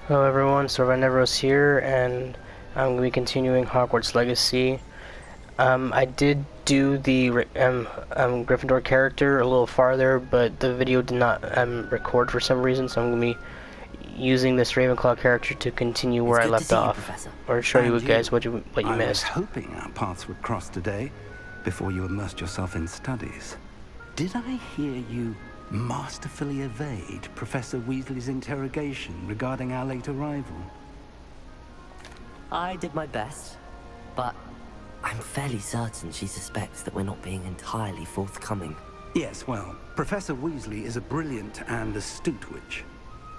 Hello everyone, Ravenclaw here, and I'm going to be continuing Hogwarts Legacy. I did do the Gryffindor character a little farther, but the video did not record for some reason, so I'm going to be using this Ravenclaw character to continue where I left off, or show you guys what you missed. I was hoping our paths would cross today, before you immersed yourself in studies. Did I hear you masterfully evade Professor Weasley's interrogation regarding our late arrival? I did my best, but I'm fairly certain she suspects that we're not being entirely forthcoming. Yes, well, Professor Weasley is a brilliant and astute witch.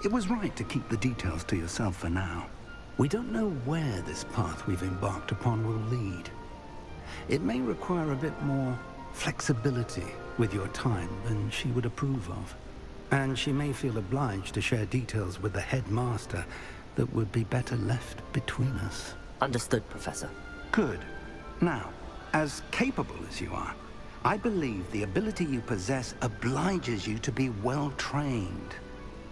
It was right to keep the details to yourself for now. We don't know where this path we've embarked upon will lead. It may require a bit more flexibility with your time than she would approve of. And she may feel obliged to share details with the headmaster that would be better left between us. Understood, Professor. Good. Now, as capable as you are, I believe the ability you possess obliges you to be well trained.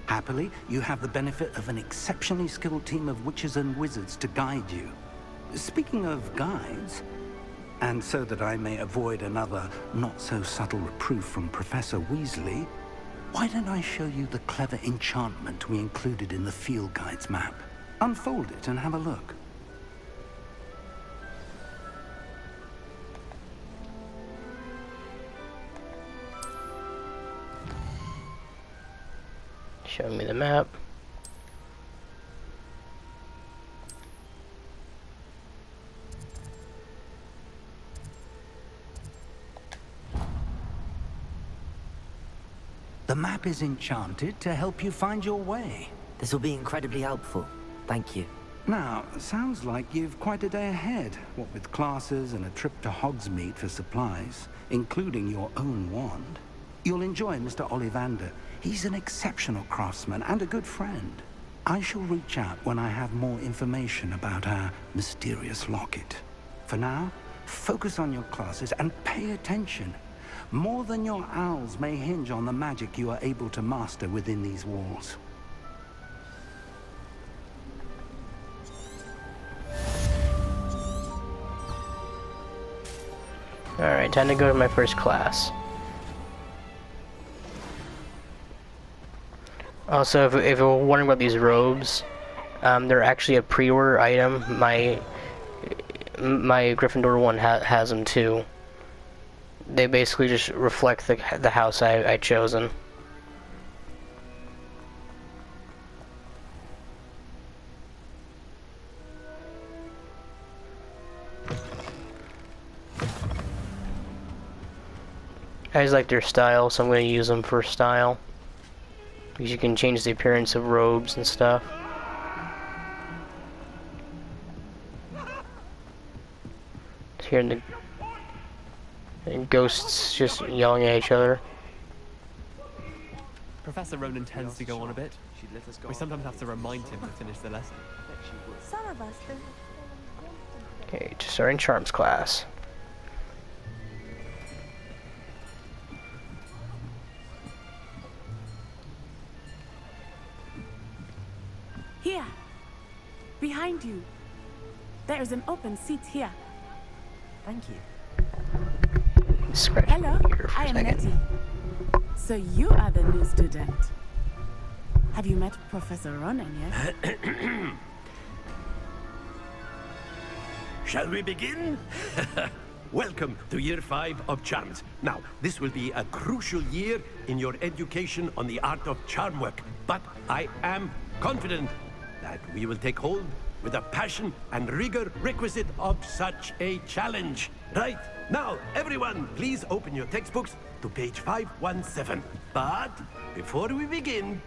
Happily, you have the benefit of an exceptionally skilled team of witches and wizards to guide you. Speaking of guides, and so that I may avoid another not-so-subtle reproof from Professor Weasley, why don't I show you the clever enchantment we included in the field guide's map? Unfold it and have a look. Show me the map. The map is enchanted to help you find your way. This will be incredibly helpful. Thank you. Now, sounds like you've quite a day ahead, what with classes and a trip to Hogsmeade for supplies, including your own wand. You'll enjoy Mr. Ollivander. He's an exceptional craftsman and a good friend. I shall reach out when I have more information about our mysterious locket. For now, focus on your classes and pay attention. More than your owls may hinge on the magic you are able to master within these walls. Alright, time to go to my first class. Also, if you're wondering about these robes, they're actually a pre-order item. My Gryffindor one has them too. They basically just reflect the house I chosen. I just like their style, so I'm going to use them for style. Because you can change the appearance of robes and stuff. Here in the and ghosts just yelling at each other. Professor Ronan tends to go on a bit. We sometimes have to remind him to finish the lesson. Some of us do. Okay, just starting Charms class. Here, behind you. There is an open seat here. Thank you. Hello, I am Nettie. So you are the new student. Have you met Professor Ronan yet? Shall we begin? Welcome to Year 5 of Charms. Now, this will be a crucial year in your education on the art of charm work, but I am confident that we will take hold with the passion and rigor requisite of such a challenge. Right, now, everyone, please open your textbooks to page 517. But before we begin,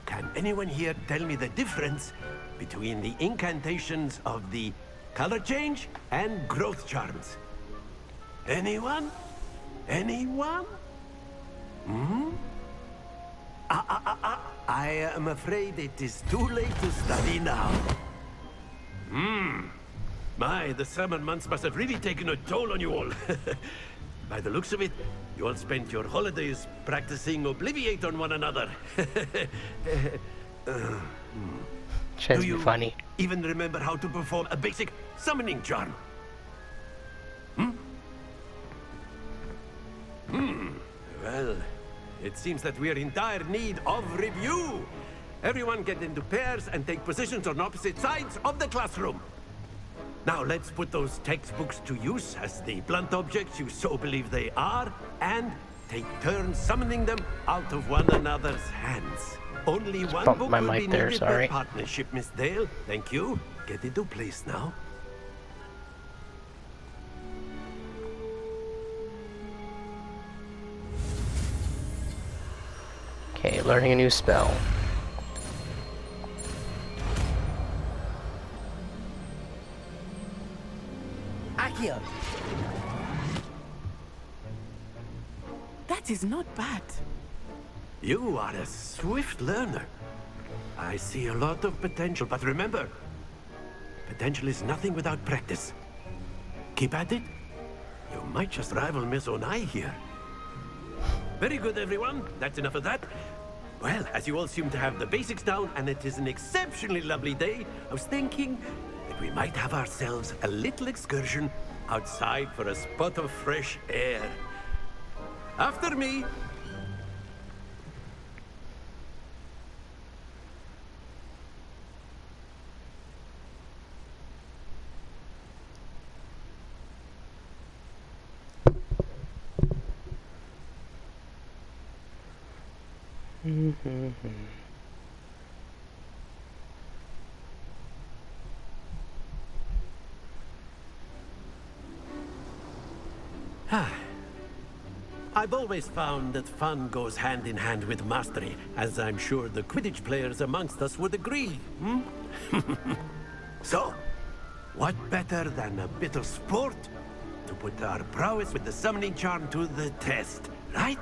can anyone here tell me the difference between the incantations of the color change and growth charms? Anyone? Anyone? I am afraid it is too late to study now. My, the summer months must have really taken a toll on you all. By the looks of it, you all spent your holidays practicing Obliviate on one another. Tries Do to be you funny. even remember how to perform a basic summoning charm? Well, it seems that we're in dire need of review. Everyone get into pairs and take positions on opposite sides of the classroom. Now let's put those textbooks to use as the blunt objects you so believe they are, and take turns summoning them out of one another's hands. Only one bumped book my will mic be there, needed sorry. per partnership, Miss Dale. Thank you. Get into place now. Okay, learning a new spell. Accio! That is not bad. You are a swift learner. I see a lot of potential, but remember, potential is nothing without practice. Keep at it. You might just rival Miss Onai here. Very good, everyone. That's enough of that. Well, as you all seem to have the basics down, and it is an exceptionally lovely day, I was thinking that we might have ourselves a little excursion outside for a spot of fresh air. After me. I've always found that fun goes hand in hand with mastery, as I'm sure the Quidditch players amongst us would agree. So, what better than a bit of sport to put our prowess with the summoning charm to the test, right?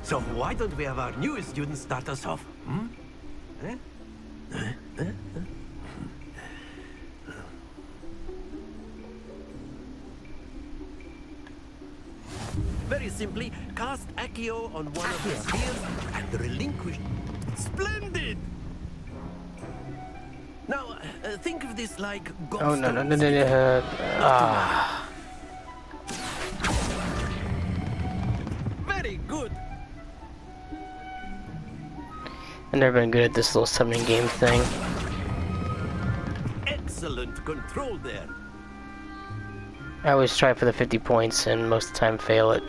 So why don't we have our newest student start us off? Very simply, cast Accio on one of the spheres and relinquish. Splendid! Now, think of this like Oh no. Very good. I've never been good at this little summoning game thing. Excellent control there. I always try for the 50 points and most of the time fail it.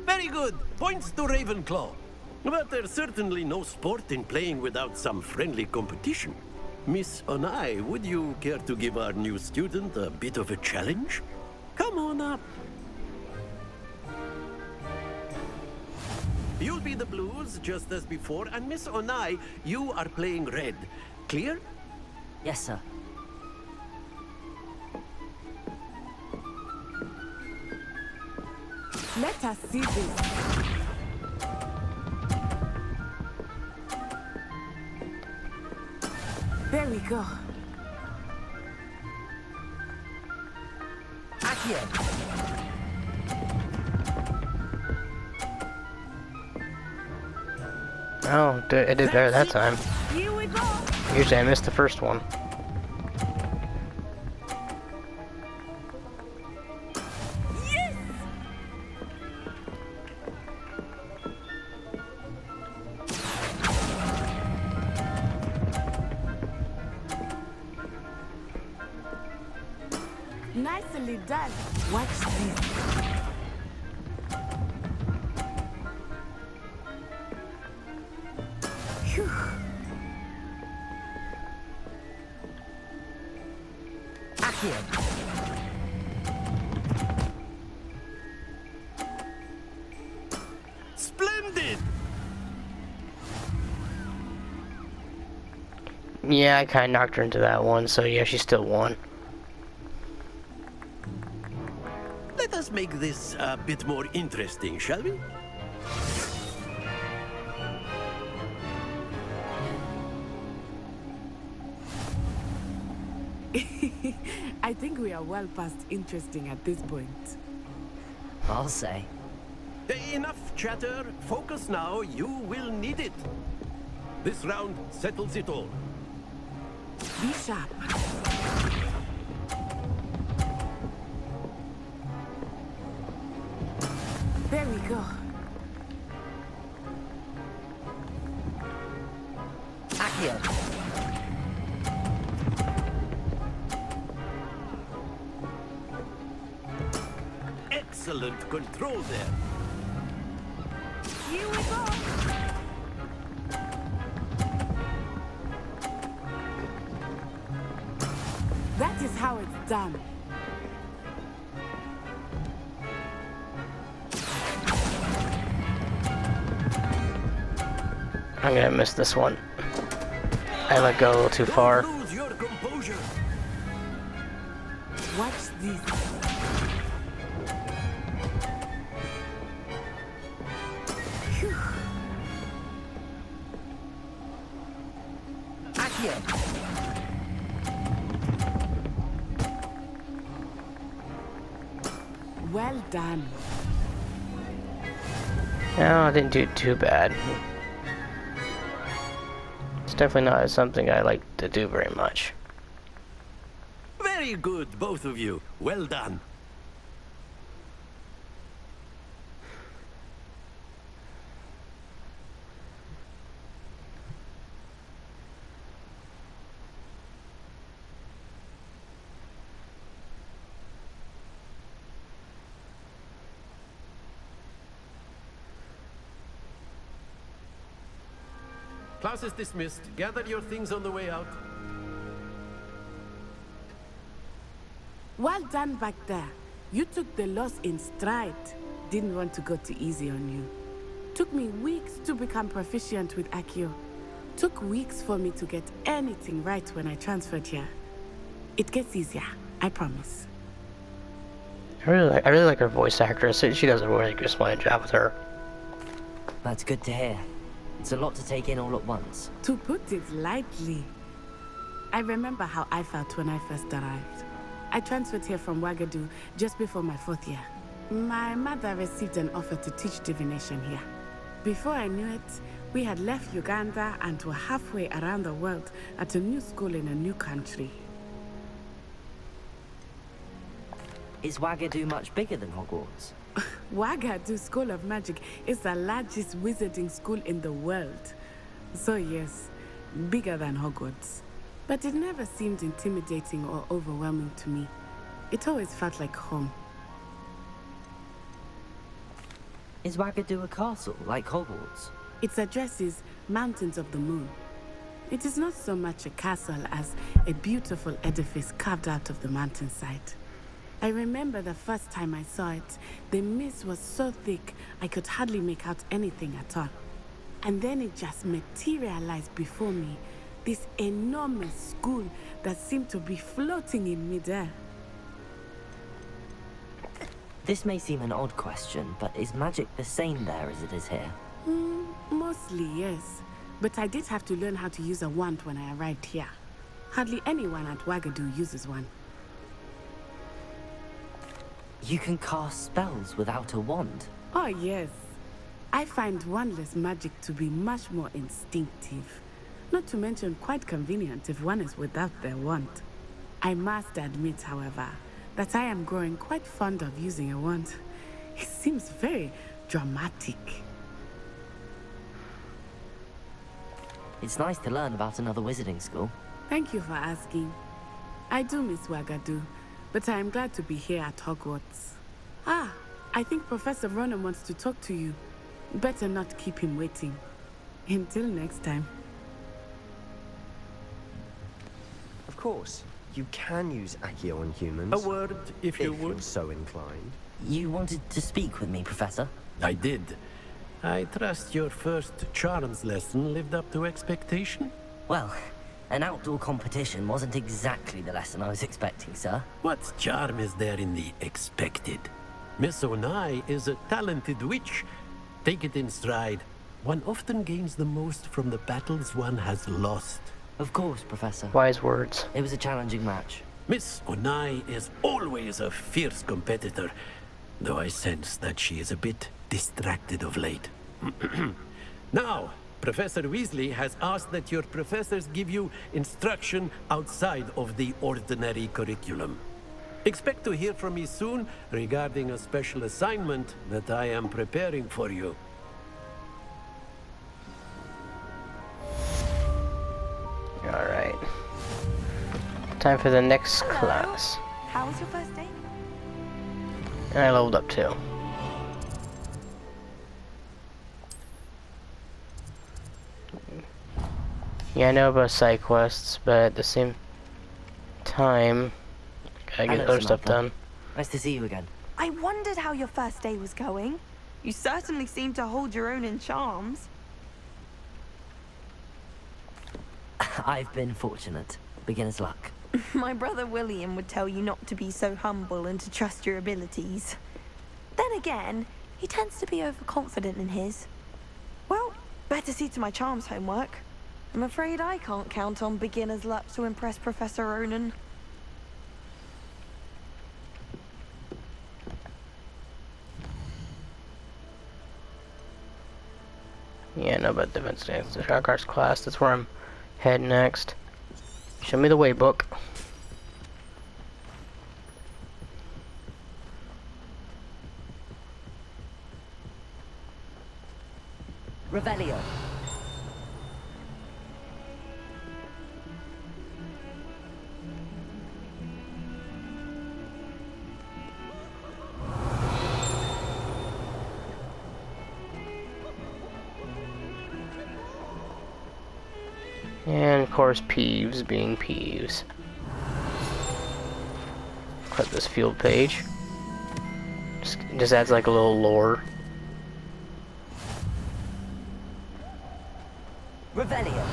Very good. Points to Ravenclaw. But there's certainly no sport in playing without some friendly competition. Miss Onai, would you care to give our new student a bit of a challenge? Come on up. You'll be the blues, just as before, and Miss Onai, you are playing red. Clear? Yes, sir. Let us see this. There we go. Accio! Oh, I did better that time. Here we go. Usually I missed the first one. Yes! Nicely done. Watch this. Phew. Accio! Splendid! Yeah, I kind of knocked her into that one, so yeah, she still won. Let us make this a bit more interesting, shall we? I think we are well past interesting at this point. I'll say. Enough chatter. Focus now. You will need it. This round settles it all. Be sharp. There we go. Accio. Excellent control there. Here we go. That is how it's done. I'm gonna miss this one. I let go a little too far. Don't lose your composure. Watch this. Phew. Accio. Well done. No, I didn't do too bad. It's definitely not something I like to do very much. Very good, both of you. Well done. Class is dismissed. Gather your things on the way out. Well done back there. You took the loss in stride. Didn't want to go too easy on you. Took me weeks to become proficient with Accio. Took weeks for me to get anything right when I transferred here. It gets easier, I promise. I really like her voice actress. She does a really good splendid job with her. That's good to hear. It's a lot to take in all at once. To put it lightly, I remember how I felt when I first arrived. I transferred here from Wagadu just before my 4th year. My mother received an offer to teach divination here. Before I knew it, we had left Uganda and were halfway around the world at a new school in a new country. Is Wagadu much bigger than Hogwarts? Wagadu School of Magic is the largest wizarding school in the world. So yes, bigger than Hogwarts. But it never seemed intimidating or overwhelming to me. It always felt like home. Is Wagadu a castle, like Hogwarts? Its address is Mountains of the Moon. It is not so much a castle as a beautiful edifice carved out of the mountainside. I remember the first time I saw it, the mist was so thick I could hardly make out anything at all. And then it just materialized before me, this enormous school that seemed to be floating in midair. This may seem an odd question, but is magic the same there as it is here? Mostly, yes. But I did have to learn how to use a wand when I arrived here. Hardly anyone at Wagadu uses one. You can cast spells without a wand. Oh, yes. I find wandless magic to be much more instinctive. Not to mention quite convenient if one is without their wand. I must admit, however, that I am growing quite fond of using a wand. It seems very dramatic. It's nice to learn about another wizarding school. Thank you for asking. I do miss Wagadu, but I am glad to be here at Hogwarts. Ah, I think Professor Ronan wants to talk to you. Better not keep him waiting. Until next time. Of course, you can use Accio on humans. A word, if you would. You're so inclined. You wanted to speak with me, Professor? I did. I trust your first charms lesson lived up to expectation? Well, an outdoor competition wasn't exactly the lesson I was expecting, sir. What charm is there in the expected? Miss Onai is a talented witch. Take it in stride. One often gains the most from the battles one has lost. Of course, Professor. Wise words. It was a challenging match. Miss Onai is always a fierce competitor, though I sense that she is a bit distracted of late. Now, Professor Weasley has asked that your professors give you instruction outside of the ordinary curriculum. Expect to hear from me soon regarding a special assignment that I am preparing for you. Alright. Time for the next class. How was your first day? And I leveled up too. Yeah, I know about side quests, but at the same time, gotta get Hello, other stuff Samantha. done. Nice to see you again. I wondered how your first day was going. You certainly seem to hold your own in charms. I've been fortunate. Beginner's luck. My brother William would tell you not to be so humble and to trust your abilities. Then again, he tends to be overconfident in his. Well, better see to my charms homework. I'm afraid I can't count on beginner's luck to impress Professor Ronan. Yeah, I know about Defense Against the Hogwarts class. That's where I'm heading next. Show me the way book. Revelio. And of course, Peeves being Peeves. Click this field page. Just adds like a little lore. Revelio.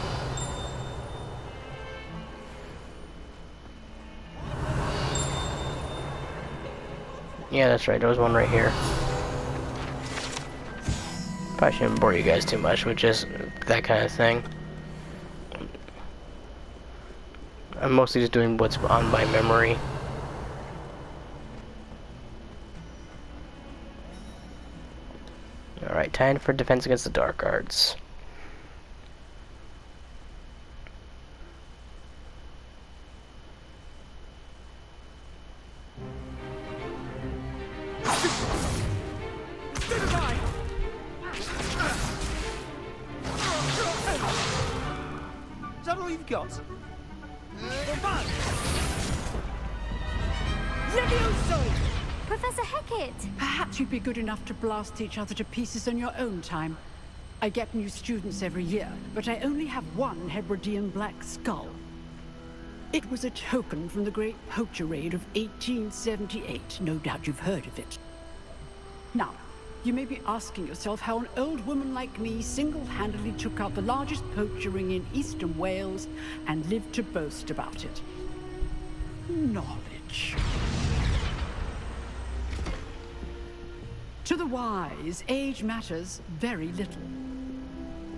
Yeah, that's right. There was one right here. Probably shouldn't bore you guys too much with just that kind of thing. I'm mostly just doing what's on my memory. Alright, time for Defense Against the Dark Arts. Is that all you've got? Professor Hecat! Perhaps you'd be good enough to blast each other to pieces on your own time. I get new students every year, but I only have one Hebridean black skull. It was a token from the Great Poacher Raid of 1878. No doubt you've heard of it. Now, you may be asking yourself how an old woman like me single-handedly took out the largest poacher ring in eastern Wales and lived to boast about it. Knowledge. To the wise, age matters very little.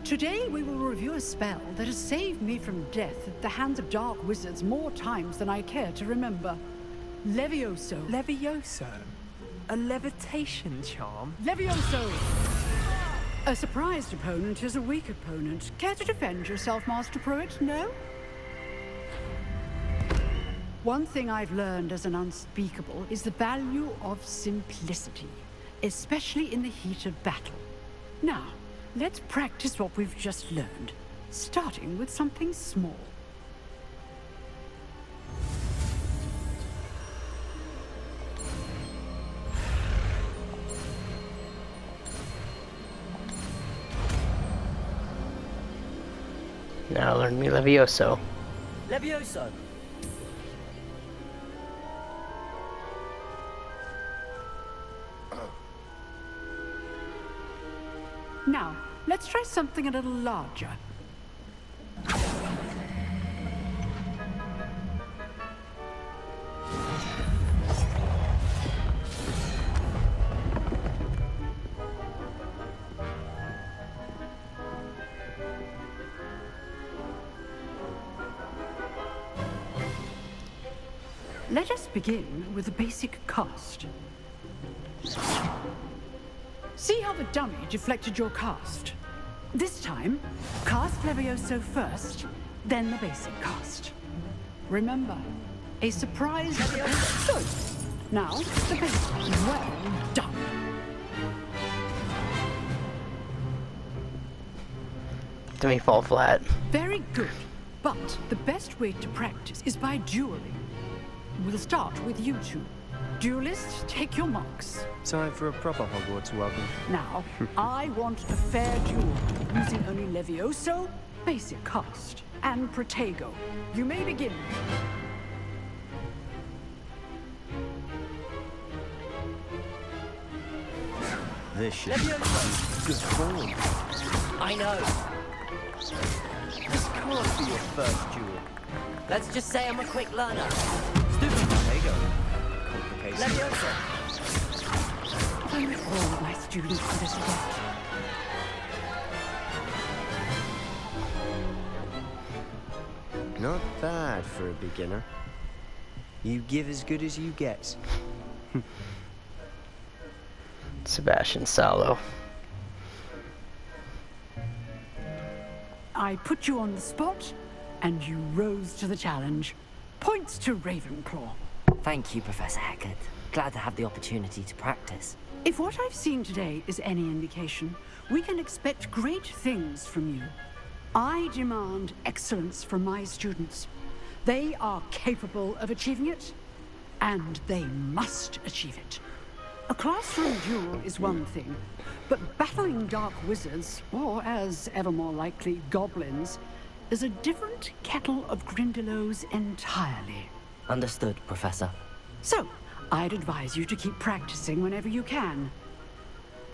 Today we will review a spell that has saved me from death at the hands of dark wizards more times than I care to remember. Levioso. Levioso? A levitation charm? Levioso! A surprised opponent is a weak opponent. Care to defend yourself, Master Pruitt? No? One thing I've learned as an unspeakable is the value of simplicity, especially in the heat of battle. Now, let's practice what we've just learned, starting with something small. Now learn me Levioso. Levioso. Now, let's try something a little larger. Let us begin with the basic cast. See how the dummy deflected your cast? This time, cast Levioso first, then the basic cast. Remember, a surprise Levioso. So, now, the basic. Well done. To me, fall flat. Very good. But the best way to practice is by dueling. We'll start with you two. Duelists, take your marks. Time for a proper Hogwarts welcome. Now, I want a fair duel, using only Levioso, basic cast, and Protego. You may begin. This should be good form. I know. This can't be your first duel. Let's just say I'm a quick learner. Stupid Protego. Complicated. Leviosa. Only all my students for this event. Not bad for a beginner. You give as good as you get. Sebastian Sallow. I put you on the spot, and you rose to the challenge. Points to Ravenclaw. Thank you, Professor Hecat. Glad to have the opportunity to practice. If what I've seen today is any indication, we can expect great things from you. I demand excellence from my students. They are capable of achieving it, and they must achieve it. A classroom duel is one thing, but battling dark wizards, or as ever more likely, goblins, is a different kettle of Grindylows entirely. Understood, Professor. So, I'd advise you to keep practicing whenever you can.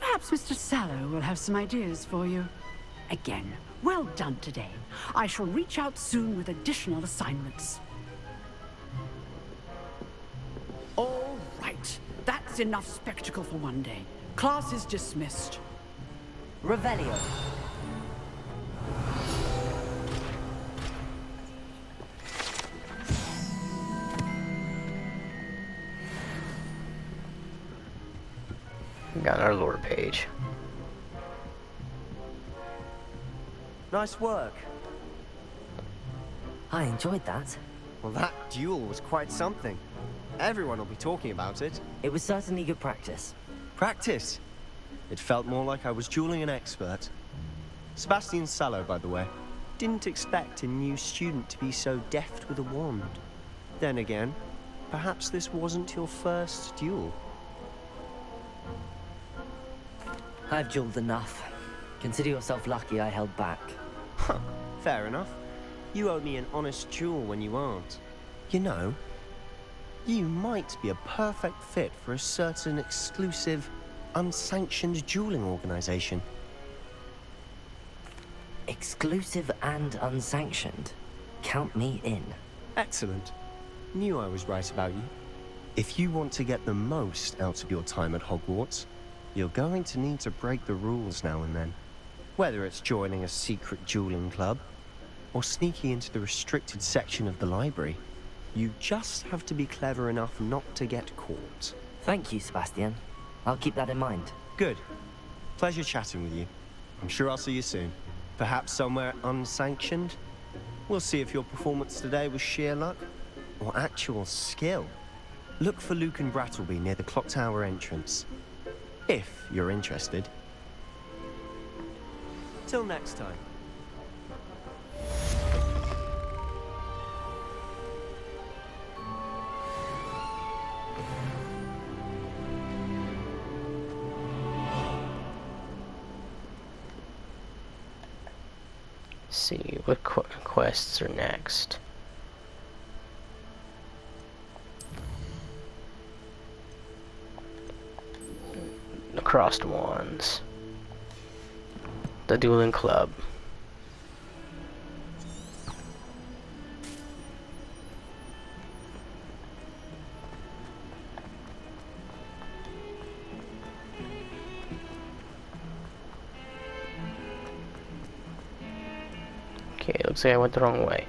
Perhaps Mr. Sallow will have some ideas for you. Again, well done today. I shall reach out soon with additional assignments. All right. That's enough spectacle for one day. Class is dismissed. Revelio. We got our lore page. Nice work. I enjoyed that. Well, that duel was quite something. Everyone will be talking about it. It was certainly good practice. Practice? It felt more like I was dueling an expert. Sebastian Sallow, by the way. Didn't expect a new student to be so deft with a wand. Then again, perhaps this wasn't your first duel. I've dueled enough. Consider yourself lucky I held back. Huh, fair enough. You owe me an honest duel when you aren't. You know, you might be a perfect fit for a certain exclusive, unsanctioned dueling organization. Exclusive and unsanctioned. Count me in. Excellent. Knew I was right about you. If you want to get the most out of your time at Hogwarts, you're going to need to break the rules now and then. Whether it's joining a secret dueling club, or sneaking into the restricted section of the library, you just have to be clever enough not to get caught. Thank you, Sebastian. I'll keep that in mind. Good. Pleasure chatting with you. I'm sure I'll see you soon. Perhaps somewhere unsanctioned? We'll see if your performance today was sheer luck, or actual skill. Look for Luke and Brattleby near the clock tower entrance. If you're interested. Till next time. See what quests are next. The crossed wands. The dueling club. Okay, looks like I went the wrong way.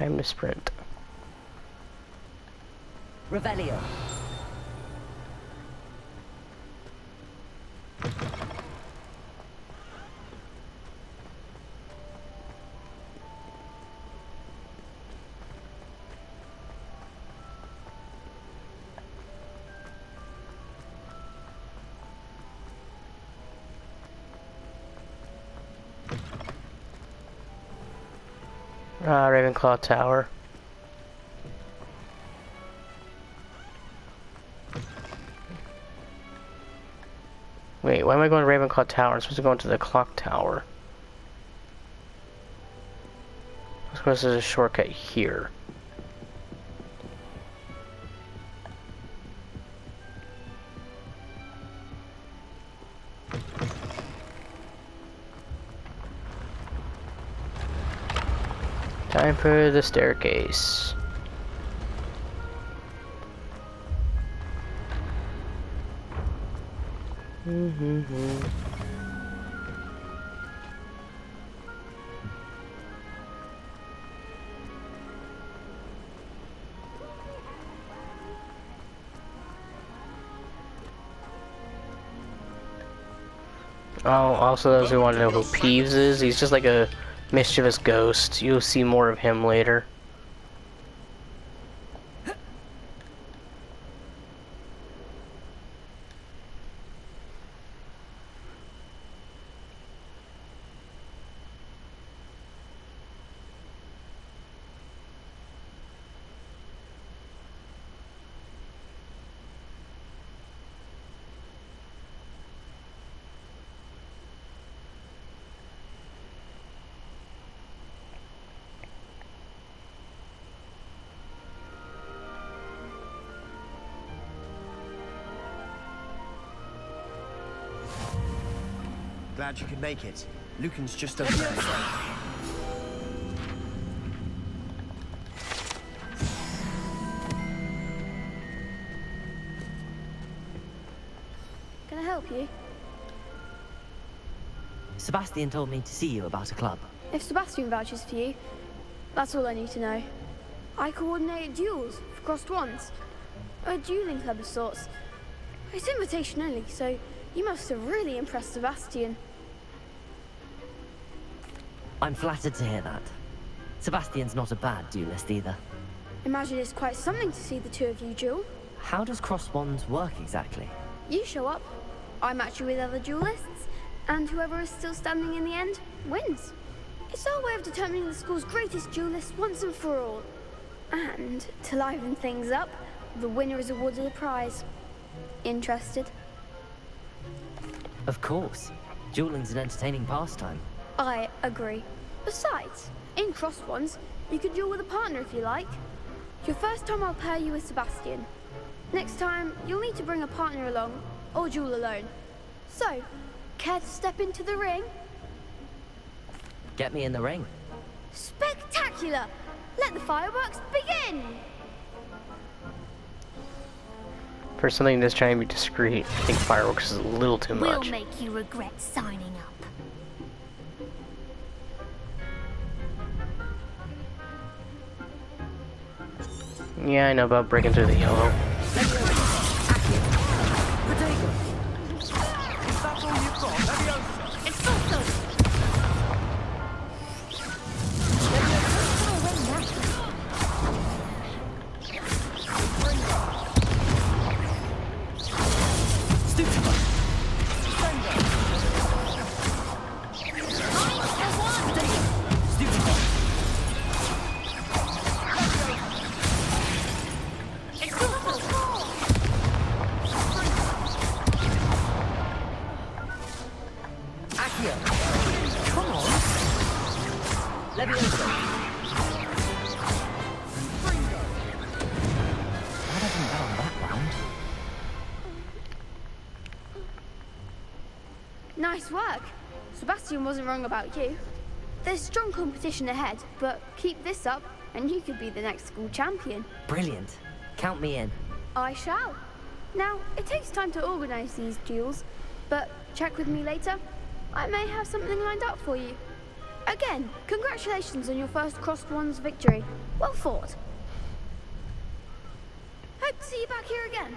Time to sprint. Revelio. Ravenclaw Tower. Wait, why am I going to Ravenclaw Tower? I'm supposed to go into the clock tower. I suppose there's a shortcut here. Time for the staircase. Oh, also those who want to know who Peeves is, he's just like a mischievous ghost. You'll see more of him later. Glad you could make it. Lucan's just over there. Can I help you? Sebastian told me to see you about a club. If Sebastian vouches for you, that's all I need to know. I coordinate duels for crossed wands. A dueling club of sorts. It's invitation only, so you must have really impressed Sebastian. I'm flattered to hear that. Sebastian's not a bad duelist either. Imagine it's quite something to see the two of you duel. How does cross wands work exactly? You show up, I match you with other duelists, and whoever is still standing in the end wins. It's our way of determining the school's greatest duelist once and for all. And to liven things up, the winner is awarded a prize. Interested? Of course. Dueling's an entertaining pastime. I agree. Besides, in cross wands, you can duel with a partner if you like. Your first time I'll pair you with Sebastian. Next time, you'll need to bring a partner along, or duel alone. So, care to step into the ring? Get me in the ring. Spectacular! Let the fireworks begin! For something that's trying to be discreet, I think fireworks is a little too much. We'll make you regret signing up. Yeah, I know about breaking through the yellow. Nice work. Sebastian wasn't wrong about you. There's strong competition ahead, but keep this up and you could be the next school champion. Brilliant. Count me in. I shall. Now, it takes time to organize these duels, but check with me later. I may have something lined up for you. Again, congratulations on your first Crossed Wands victory. Well fought. Hope to see you back here again.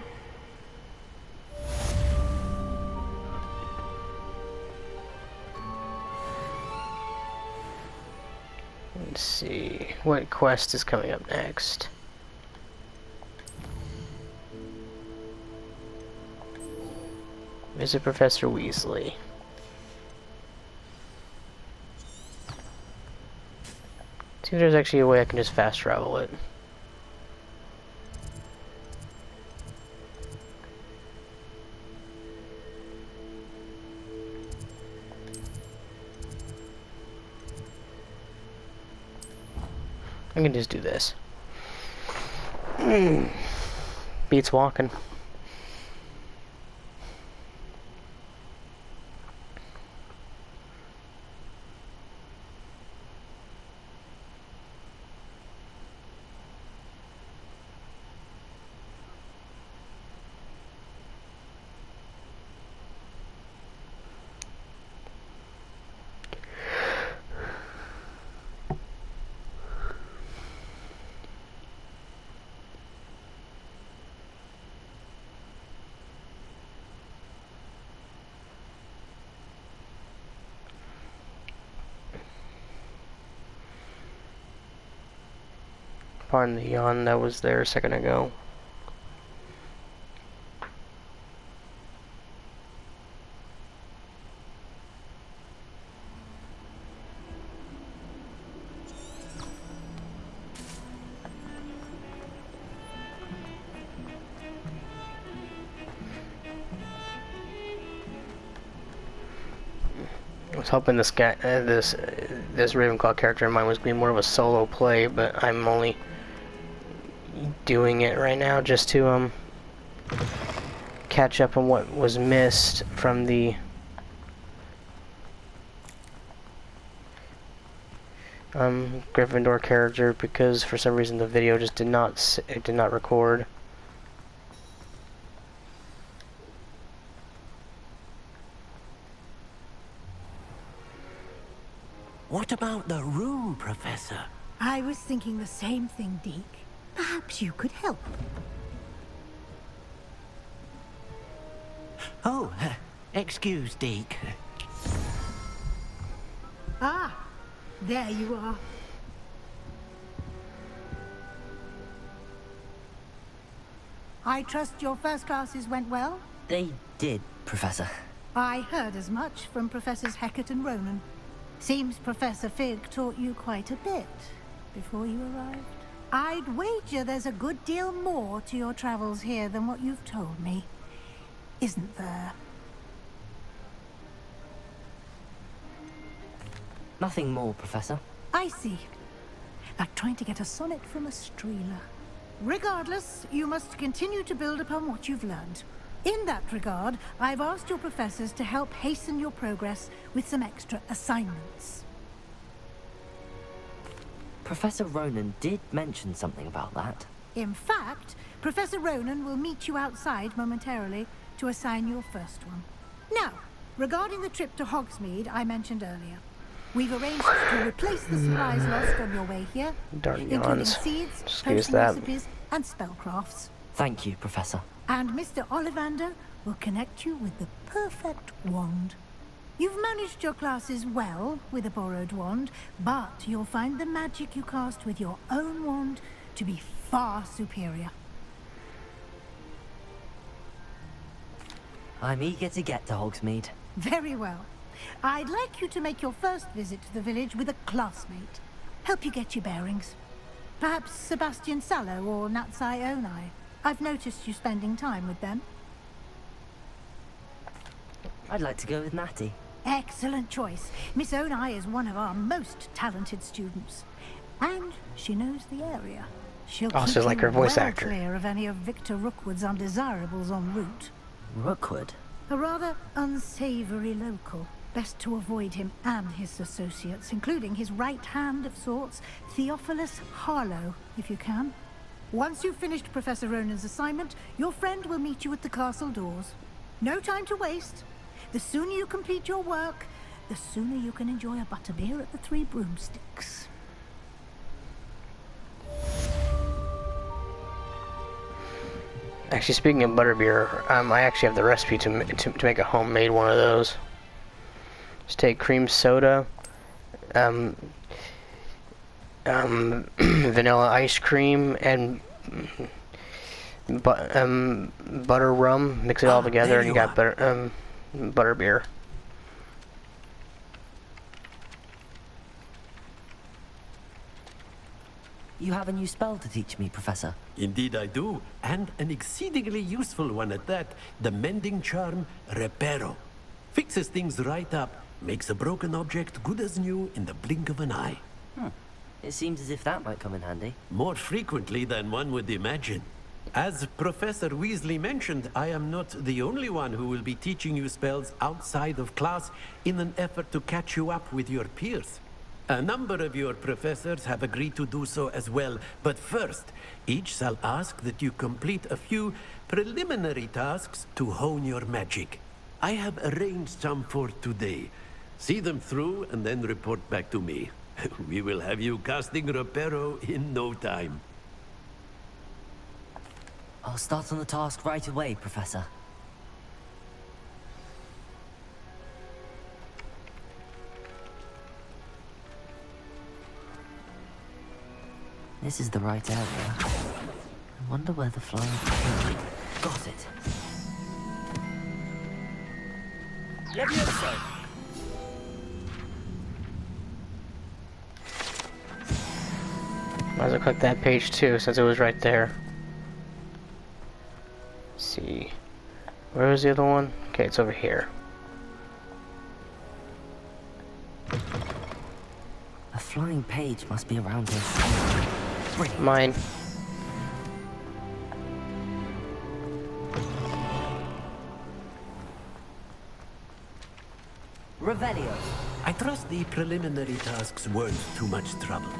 Let's see, what quest is coming up next? Visit Professor Weasley. See if there's actually a way I can just fast travel it. I can just do this. Beats walking. Pardon the yawn that was there a second ago. I was hoping this guy, this Ravenclaw character of mine was going to be more of a solo play, but I'm only doing it right now just to catch up on what was missed from the Griffondor character, because for some reason the video just did not record. What about the room, Professor? I was thinking the same thing, Deke. Perhaps you could help. Oh, excuse, Deke. Ah, there you are. I trust your first classes went well? They did, Professor. I heard as much from Professors Hecat and Ronan. Seems Professor Fig taught you quite a bit before you arrived. I'd wager there's a good deal more to your travels here than what you've told me. Isn't there? Nothing more, Professor. I see. Like trying to get a sonnet from a streeler. Regardless, you must continue to build upon what you've learned. In that regard, I've asked your professors to help hasten your progress with some extra assignments. Professor Ronan did mention something about that. In fact, Professor Ronan will meet you outside momentarily to assign your first one. Now, regarding the trip to Hogsmeade I mentioned earlier, we've arranged to replace the supplies lost on your way here, Darn including yawns. seeds, Excuse potion that. recipes, and spellcrafts. Thank you, Professor. And Mr. Ollivander will connect you with the perfect wand. You've managed your classes well with a borrowed wand, but you'll find the magic you cast with your own wand to be far superior. I'm eager to get to Hogsmeade. Very well. I'd like you to make your first visit to the village with a classmate. Help you get your bearings. Perhaps Sebastian Sallow or Natsai Onai. I've noticed you spending time with them. I'd like to go with Natty. Excellent choice. Miss Onai is one of our most talented students. And she knows the area. She'll Also keep like you her voice well actor. clear of any of Victor Rookwood's undesirables en route. Rookwood? A rather unsavory local. Best to avoid him and his associates, including his right hand of sorts, Theophilus Harlow, if you can. Once you've finished Professor Ronan's assignment, your friend will meet you at the castle doors. No time to waste. The sooner you complete your work, the sooner you can enjoy a butterbeer at the Three Broomsticks. Actually, speaking of butterbeer, I actually have the recipe to make a homemade one of those. Just take cream soda, vanilla ice cream, and butter rum. Mix it all together, and you got butterbeer. You have a new spell to teach me, Professor. Indeed I do, and an exceedingly useful one at that. The mending charm, Reparo. Fixes things right up, makes a broken object good as new in the blink of an eye. It seems as if that might come in handy. More frequently than one would imagine. As Professor Weasley mentioned, I am not the only one who will be teaching you spells outside of class in an effort to catch you up with your peers. A number of your professors have agreed to do so as well, but first, each shall ask that you complete a few preliminary tasks to hone your magic. I have arranged some for today. See them through and then report back to me. We will have you casting Reparo in no time. I'll start on the task right away, Professor. This is the right area. I wonder where the flying... Got it. Levioso! Might as well click that page too, since it was right there. Let's see. Where was the other one? Okay, it's over here. A flying page must be around here somewhere. Brilliant. Mine. Revelio. I trust the preliminary tasks weren't too much trouble.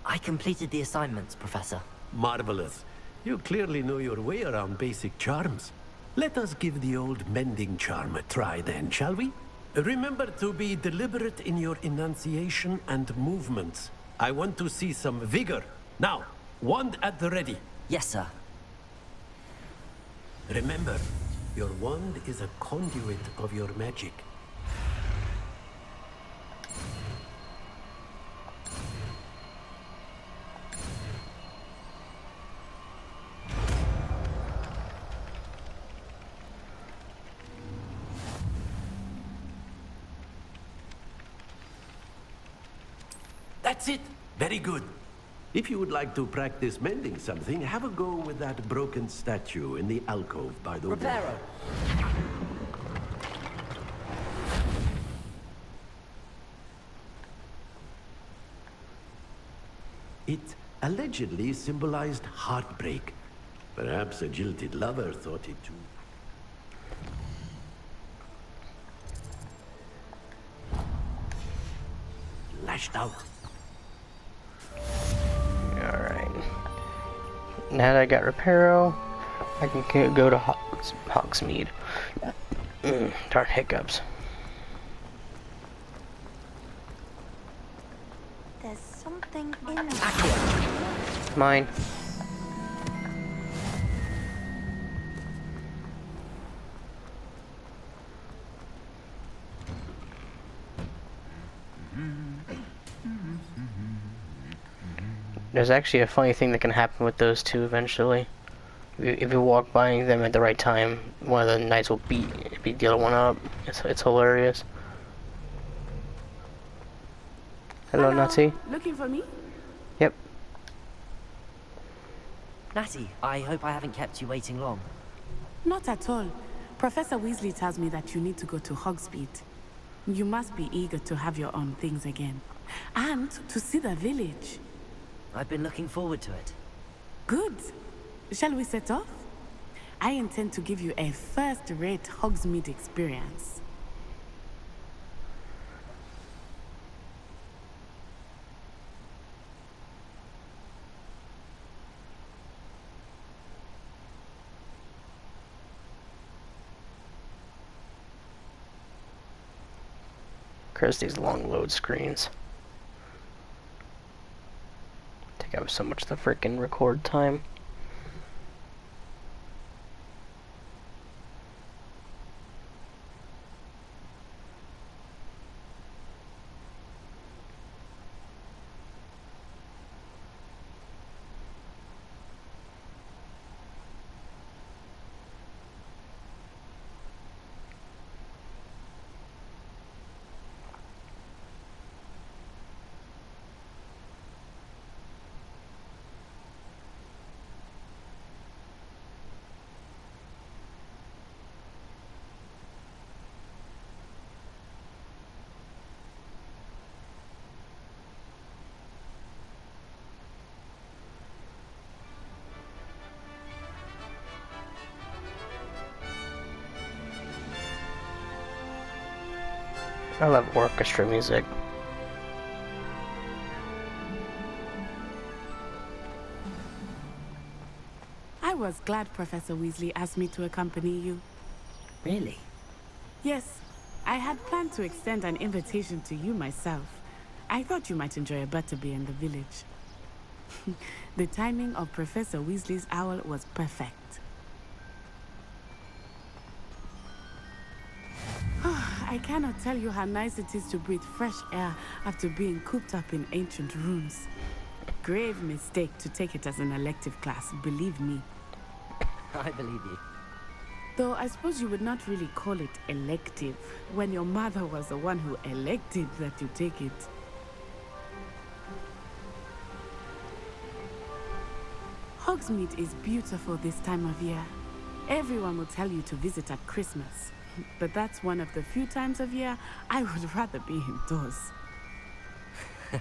I completed the assignments, Professor. Marvelous. You clearly know your way around basic charms. Let us give the old mending charm a try then, shall we? Remember to be deliberate in your enunciation and movements. I want to see some vigor. Now, wand at the ready. Yes, sir. Remember, your wand is a conduit of your magic. That's it. Very good. If you would like to practice mending something, have a go with that broken statue in the alcove by the wall. Reparo. It allegedly symbolized heartbreak. Perhaps a jilted lover thought it too. Lashed out. Alright. Now that I got Reparo, I can go to Hogsmeade. Darn hiccups. There's something in Mine. There's actually a funny thing that can happen with those two eventually. If you walk by them at the right time, one of the knights will beat the other one up. It's hilarious. Hello, Natty. Looking for me? Yep. Natty, I hope I haven't kept you waiting long. Not at all. Professor Weasley tells me that you need to go to Hogsmeade. You must be eager to have your own things again. And to see the village. I've been looking forward to it. Good. Shall we set off? I intend to give you a first-rate Hogsmeade experience. Curse these long load screens. Take up so much of the freaking record time. I love orchestra music. I was glad Professor Weasley asked me to accompany you. Really? Yes, I had planned to extend an invitation to you myself. I thought you might enjoy a butterbeer in the village. The timing of Professor Weasley's owl was perfect. I cannot tell you how nice it is to breathe fresh air after being cooped up in ancient rooms. Grave mistake to take it as an elective class, believe me. I believe you. Though I suppose you would not really call it elective when your mother was the one who elected that you take it. Hogsmeade is beautiful this time of year. Everyone will tell you to visit at Christmas. But that's one of the few times of year I would rather be indoors.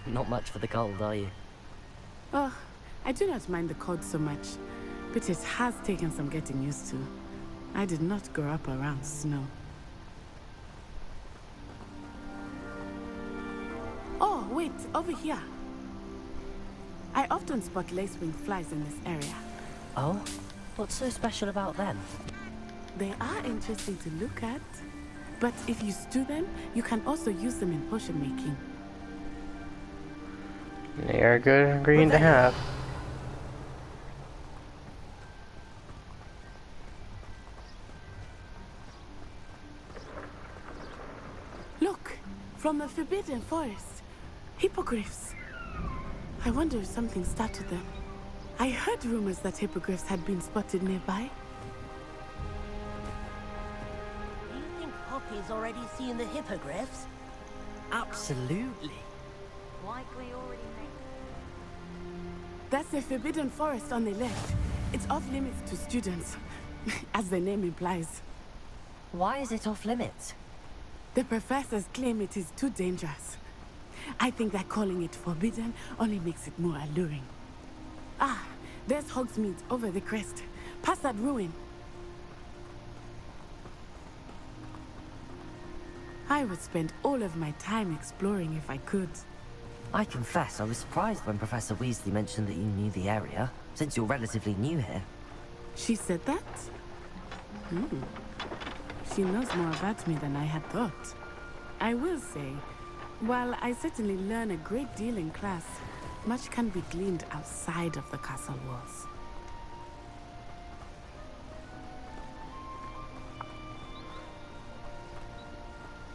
Not much for the cold, are you? Oh, I do not mind the cold so much, but it has taken some getting used to. I did not grow up around snow. Oh, wait, over here. I often spot lacewing flies in this area. Oh? What's so special about them? They are interesting to look at, but if you stew them, you can also use them in potion making. They are a good ingredient to have. Look, from the Forbidden Forest, hippogriffs. I wonder if something startled them. I heard rumors that hippogriffs had been spotted nearby. Poppy's already seen the hippogriffs? Absolutely. Likely already made. That's the Forbidden Forest on the left. It's off limits to students, as the name implies. Why is it off limits? The professors claim it is too dangerous. I think that calling it forbidden only makes it more alluring. Ah, there's Hogsmeade over the crest. Past that ruin. I would spend all of my time exploring if I could. I confess I was surprised when Professor Weasley mentioned that you knew the area, since you're relatively new here. She said that? She knows more about me than I had thought. I will say, while I certainly learn a great deal in class, much can be gleaned outside of the castle walls.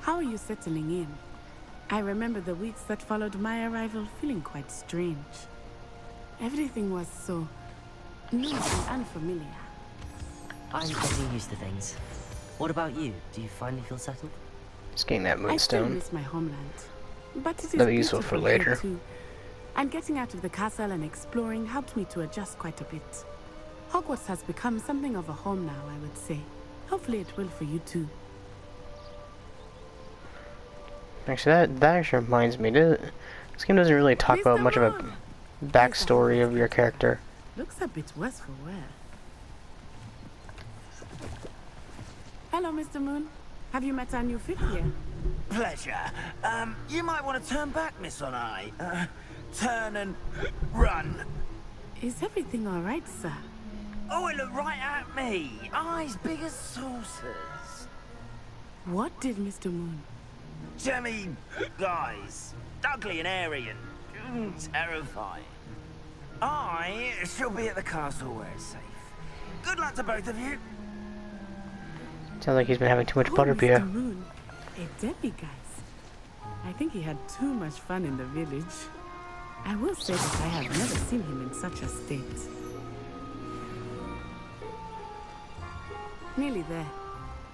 How are you settling in? I remember the weeks that followed my arrival feeling quite strange. Everything was so new and unfamiliar. I'm getting used to things. What about you? Do you finally feel settled? Just getting that I still moonstone. miss my homeland, but it is That'll be useful for beautiful here later. too. And getting out of the castle and exploring helped me to adjust quite a bit. Hogwarts has become something of a home now, I would say. Hopefully it will for you too. Actually, that actually reminds me. This game doesn't really talk about much of a backstory of your character. Looks a bit worse for wear. Hello, Mr. Moon. Have you met our new fit here? Pleasure. You might want to turn back, Miss On-Eye. Turn and run. Is everything all right, sir? Oh, it looked right at me. Eyes big as saucers. What did Mr. Moon? Jemmy guys. Ugly and airy and terrifying. I shall be at the castle where it's safe. Good luck to both of you. Sounds like he's been having too much Oh, butterbeer. Mr. Moon, a demiguise. I think he had too much fun in the village. I will say that I have never seen him in such a state. Nearly there.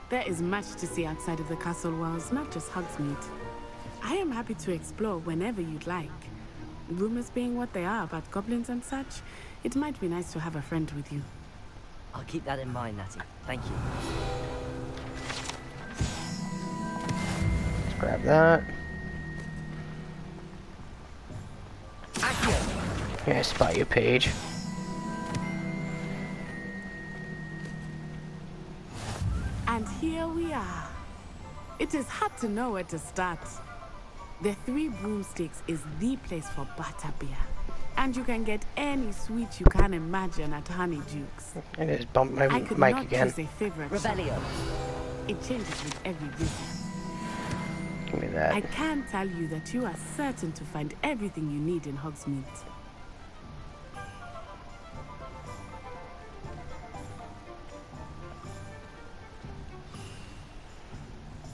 There is much to see outside of the castle walls, not just Hogsmeade. I am happy to explore whenever you'd like. Rumors being what they are about goblins and such, it might be nice to have a friend with you. I'll keep that in mind, Natty. Thank you. Let's grab that. Yeah, I spot you, Paige. And here we are. It is hard to know where to start. The Three Broomsticks is the place for butterbeer. And you can get any sweet you can imagine at Honeyduke's. I just bumped my I could mic not again. choose a favorite Revelio. shop. It changes with every visit. Give me that. I can tell you that you are certain to find everything you need in Hogsmeade.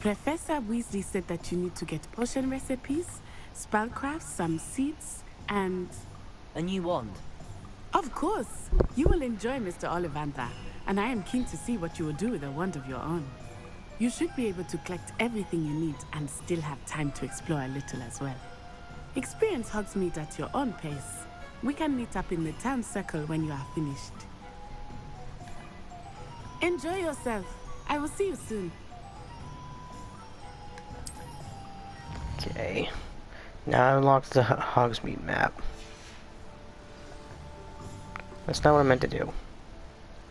Professor Weasley said that you need to get potion recipes, spellcrafts, some seeds, and... A new wand. Of course! You will enjoy Mr. Ollivander, and I am keen to see what you will do with a wand of your own. You should be able to collect everything you need and still have time to explore a little as well. Experience Hogsmeade at your own pace. We can meet up in the town circle when you are finished. Enjoy yourself. I will see you soon. Okay. Now I unlocked the Hogsmeade map. That's not what I meant to do.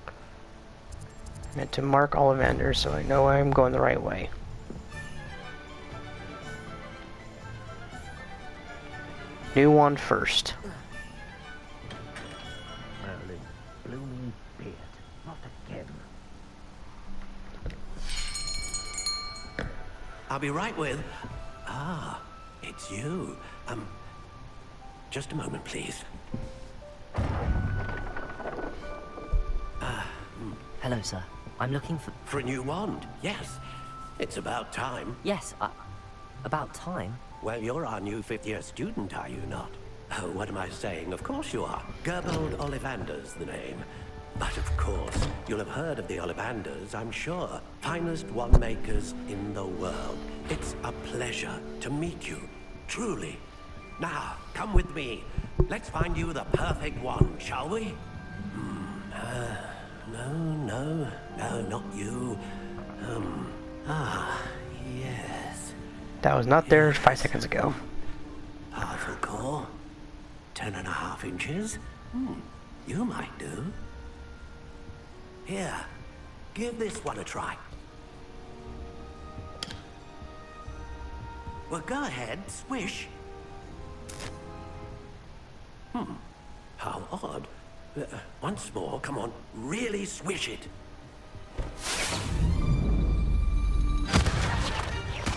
I meant to mark Ollivander so I know I'm going the right way. New one first. Merlin, blooming beard, not again. I'll be right with... Ah, it's you. Just a moment, please. Hello, sir. I'm looking for... For a new wand, yes. It's about time. Yes, about time? Well, you're our new fifth-year student, are you not? Oh, what am I saying? Of course you are. Gerbold Ollivander's the name. But of course, you'll have heard of the Ollivanders, I'm sure. Finest wand makers in the world. It's a pleasure to meet you, truly. Now, come with me. Let's find you the perfect wand, shall we? No, not you. Yes. That was not there 5 seconds ago. Powerful core. 10.5 inches. You might do. Here, give this one a try. Well, go ahead, swish. How odd. Once more, come on, really swish it.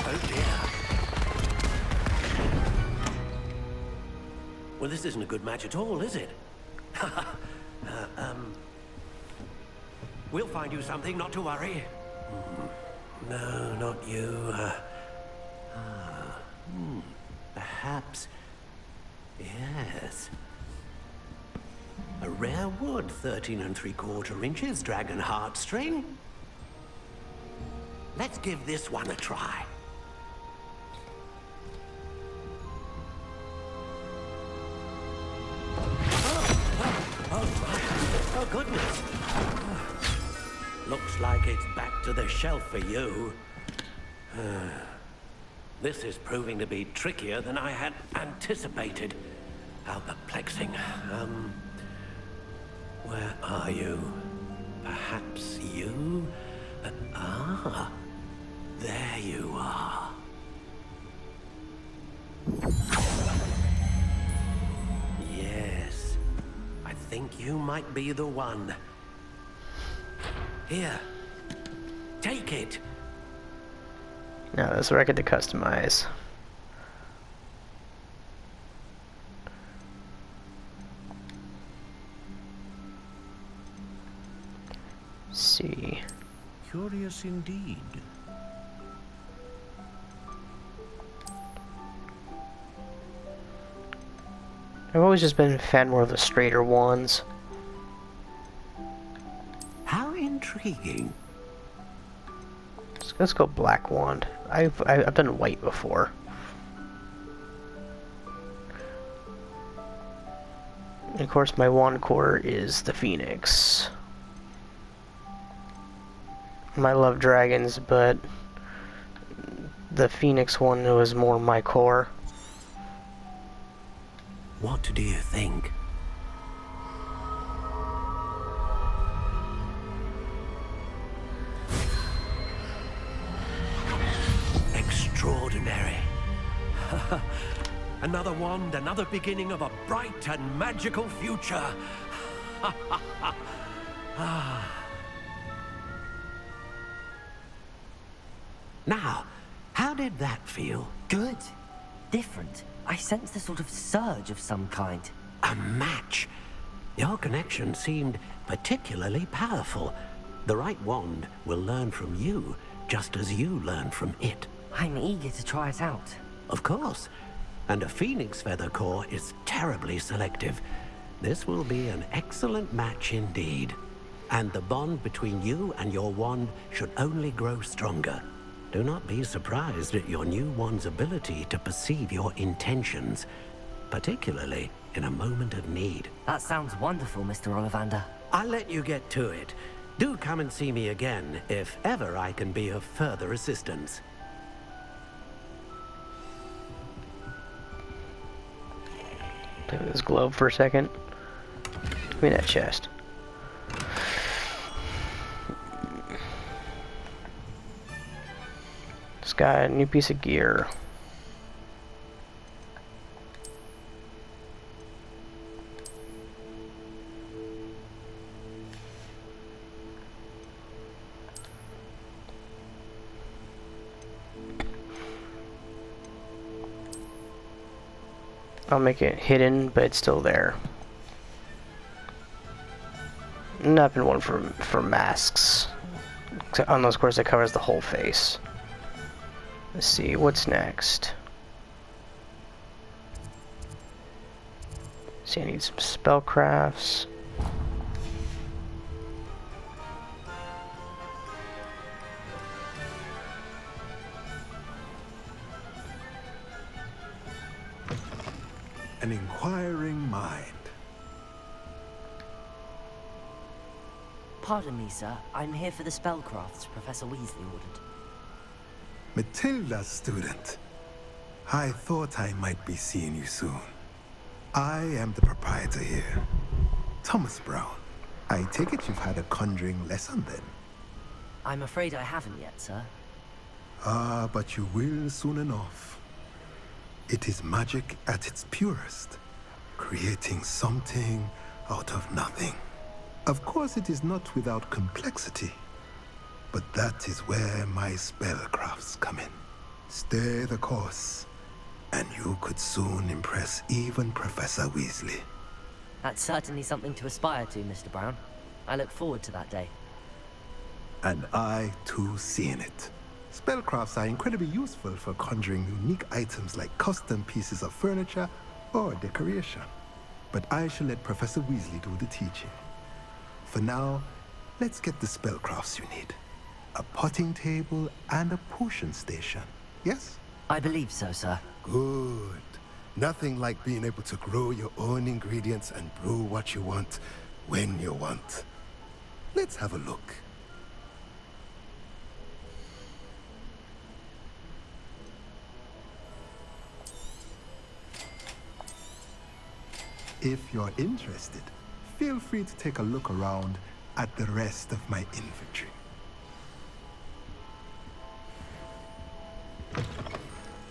Oh dear. Well, this isn't a good match at all, is it? We'll find you something, not to worry. No, not you. Perhaps... Yes. A rare wood, 13 3/4 inches, dragon heartstring. Let's give this one a try. Oh, goodness. Looks like it's back to the shelf for you. This is proving to be trickier than I had anticipated. How perplexing. Where are you? Perhaps you? There you are. Yes, I think you might be the one. Here, take it. Now that's where I get to customize. Let's see. Curious indeed. I've always just been a fan more of the straighter wands. How intriguing. Let's go black wand. I've done white before. And of course, my wand core is the Phoenix. I love dragons, but the Phoenix one was more my core. What do you think? Extraordinary. Another wand, another beginning of a bright and magical future. Now, how did that feel? Good. Different. I sensed a sort of surge of some kind. A match. Your connection seemed particularly powerful. The right wand will learn from you, just as you learn from it. I'm eager to try it out. Of course. And a phoenix feather core is terribly selective. This will be an excellent match indeed. And the bond between you and your wand should only grow stronger. Do not be surprised at your new wand's ability to perceive your intentions, particularly in a moment of need. That sounds wonderful, Mr. Ollivander. I'll let you get to it. Do come and see me again if ever I can be of further assistance. Look at this glove for a second. Give me that chest. Just got a new piece of gear. I'll make it hidden, but it's still there. Not been one for masks. Unless, of course, it covers the whole face. Let's see, what's next? See, I need some spellcrafts. An inquiring mind. Pardon me, sir. I'm here for the spellcrafts Professor Weasley ordered. Matilda's student. I thought I might be seeing you soon. I am the proprietor here, Thomas Brown. I take it you've had a conjuring lesson then? I'm afraid I haven't yet, sir. Ah, but you will soon enough. It is magic at its purest, creating something out of nothing. Of course, it is not without complexity, but that is where my spellcrafts come in. Stay the course, and you could soon impress even Professor Weasley. That's certainly something to aspire to, Mr. Brown. I look forward to that day. And I, too, seeing it. Spellcrafts are incredibly useful for conjuring unique items like custom pieces of furniture or decoration. But I shall let Professor Weasley do the teaching. For now, let's get the spellcrafts you need. A potting table and a potion station, yes? I believe so, sir. Good. Nothing like being able to grow your own ingredients and brew what you want, when you want. Let's have a look. If you're interested, feel free to take a look around at the rest of my inventory.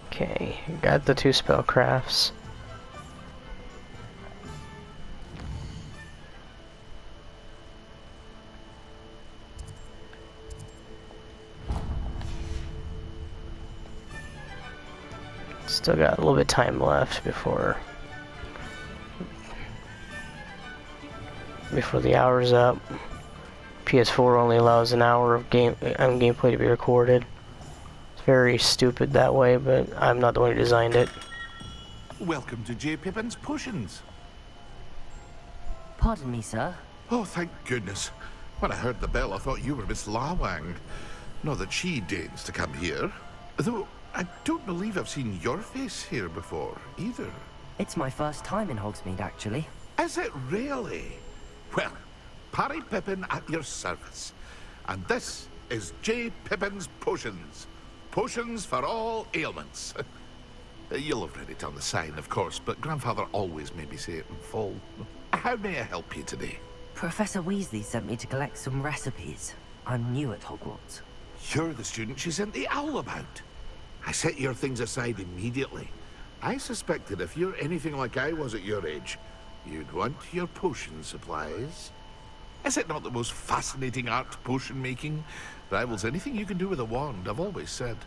Okay, got the 2 spellcrafts. Still got a little bit of time left before the hour's up. PS4 only allows an hour of gameplay to be recorded. It's very stupid that way, but I'm not the one who designed it. Welcome to J. Pippin's Potions. Pardon me, sir. Oh, thank goodness. When I heard the bell, I thought you were Miss Lawang. Not that she deigns to come here. Though, I don't believe I've seen your face here before, either. It's my first time in Hogsmeade, actually. Is it really? Well, Parry Pippin at your service. And this is J. Pippin's Potions. Potions for all ailments. You'll have read it on the sign, of course, but Grandfather always made me say it in full. How may I help you today? Professor Weasley sent me to collect some recipes. I'm new at Hogwarts. You're the student she sent the owl about. I set your things aside immediately. I suspected if you're anything like I was at your age, you'd want your potion supplies. Is it not the most fascinating art, potion making? Rivals anything you can do with a wand, I've always said.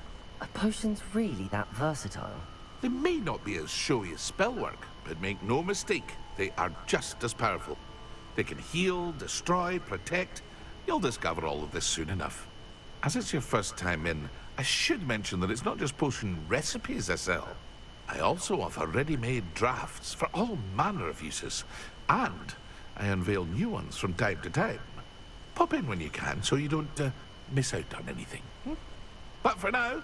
Are potions really that versatile? They may not be as showy as spellwork, but make no mistake, they are just as powerful. They can heal, destroy, protect. You'll discover all of this soon enough. As it's your first time in, I should mention that it's not just potion recipes I sell. I also offer ready-made drafts for all manner of uses, and I unveil new ones from time to time. Pop in when you can so you don't miss out on anything. But for now,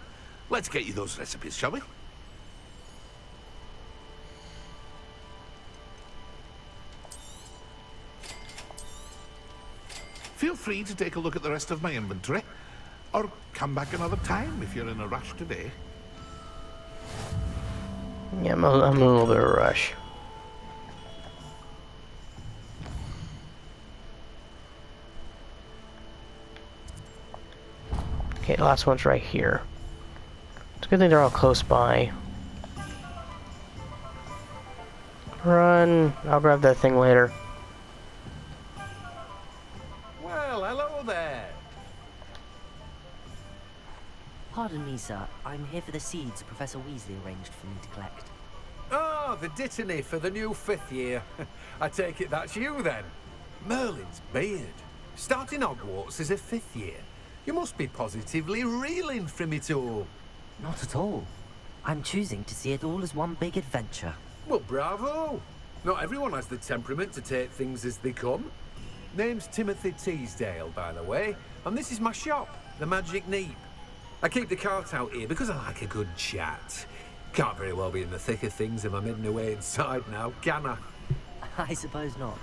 let's get you those recipes, shall we? Feel free to take a look at the rest of my inventory, or come back another time if you're in a rush today. Yeah, I'm a little bit of a rush. Okay, the last one's right here. It's a good thing they're all close by. Run! I'll grab that thing later. Well, hello there. Pardon me, sir. I'm here for the seeds Professor Weasley arranged for me to collect. Oh, the dittany for the new 5th year. I take it that's you, then. Merlin's beard. Starting Hogwarts as a 5th year. You must be positively reeling from it all. Not at all. I'm choosing to see it all as one big adventure. Well, bravo. Not everyone has the temperament to take things as they come. Name's Timothy Teasdale, by the way, and this is my shop, the Magic Neep. I keep the cart out here because I like a good chat. Can't very well be in the thick of things if I'm hidden away inside now, can I? I suppose not.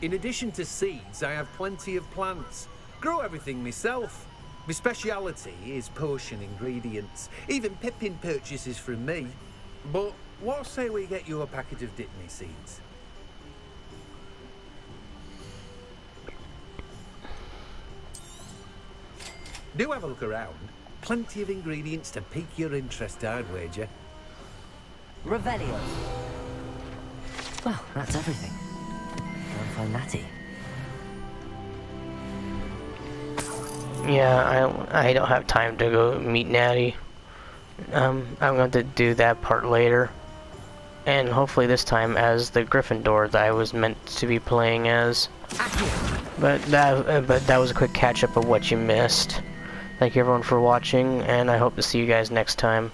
In addition to seeds, I have plenty of plants. Grow everything myself. My speciality is potion ingredients. Even Pippin purchases from me. But what say we get you a packet of dittany seeds? Do have a look around. Plenty of ingredients to pique your interest, I'd wager. Revelio. Well, that's everything. Go and find Natty. Yeah, I don't have time to go meet Natty. I'm going to do that part later. And hopefully this time as the Gryffindor that I was meant to be playing as. But that was a quick catch up of what you missed. Thank you everyone for watching, and I hope to see you guys next time.